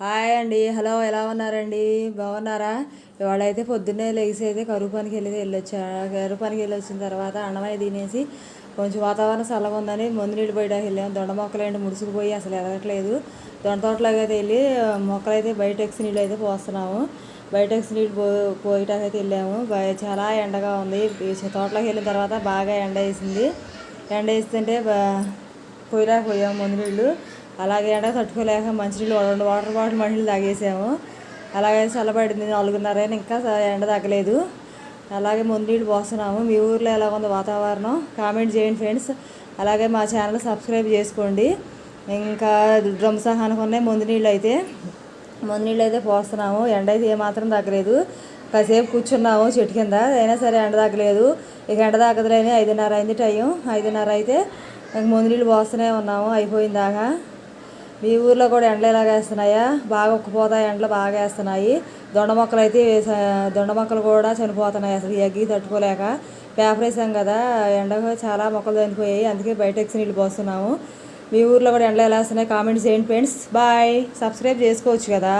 Hi అండి, hello, ఎలా ఉన్నారండి? బాగున్నారా? ఇవాళ అయితే పొద్దున్నే లేచి అయితే కరువు పనికి కరువు పనికి వచ్చిన తర్వాత అన్నమయ్య తినేసి కొంచెం వాతావరణం చల్లగా ఉందని ముందు నీళ్ళు పోయడానికి వెళ్ళాము. దొండ మొక్కలు ఏంటి ముడుచుకుపోయి అసలు ఎదగట్లేదు. దొండ తోటలోకి అయితే వెళ్ళి మొక్కలు అయితే బయటెక్స్ నీళ్ళు అయితే పోస్తున్నాము. బయటెక్స్ నీళ్ళు పోయటానికి అయితే వెళ్ళాము. చాలా ఎండగా ఉంది. తోటలోకి వెళ్ళిన తర్వాత బాగా ఎండ వేసింది. ఎండ వేస్తుంటే పోయాము ముందు నీళ్ళు. అలాగే ఎండ తట్టుకోలేక మంచినీళ్ళు 2 వాటర్ బాటిల్ మంచినీళ్ళు తాగేసాము. అలాగే చల్లబడింది 4:30 ఇంకా ఎండ తగ్గలేదు. అలాగే ముందు నీళ్ళు పోస్తున్నాము. మీ ఊర్లో ఎలా ఉంది వాతావరణం? కామెంట్ చేయండి ఫ్రెండ్స్. అలాగే మా ఛానల్ సబ్స్క్రైబ్ చేసుకోండి. ఇంకా డ్రమ్ సహానికి ఉన్నాయి ముందు నీళ్ళు అయితే పోస్తున్నాము. ఎండ అయితే ఏమాత్రం తగ్గలేదు. కాసేపు కూర్చున్నాము చెట్టు కింద, అయినా సరే ఎండ తగ్గలేదు. ఇక ఎండ తగ్గదులేని 5:30 అయింది టైం. 5:30 అయితే ముందు నీళ్ళు పోస్తూనే ఉన్నాము అయిపోయిందాకా. మీ ఊర్లో కూడా ఎండలు ఎలాగ వేస్తున్నాయా? బాగా ఉక్కపోతాయి, ఎండలు బాగా వేస్తున్నాయి. దొండ మొక్కలు కూడా చనిపోతున్నాయి అసలు ఎగ్గి తట్టుకోలేక. పేపర్ వేసాం కదా, ఎండకు చాలా మొక్కలు చనిపోయాయి. అందుకే బయటెక్కి నీళ్ళు పోస్తున్నాము. మీ ఊర్లో కూడా ఎండలు ఎలా వేస్తున్నాయి కామెంట్ చేయండి ఫ్రెండ్స్. బాయ్. సబ్స్క్రైబ్ చేసుకోవచ్చు కదా.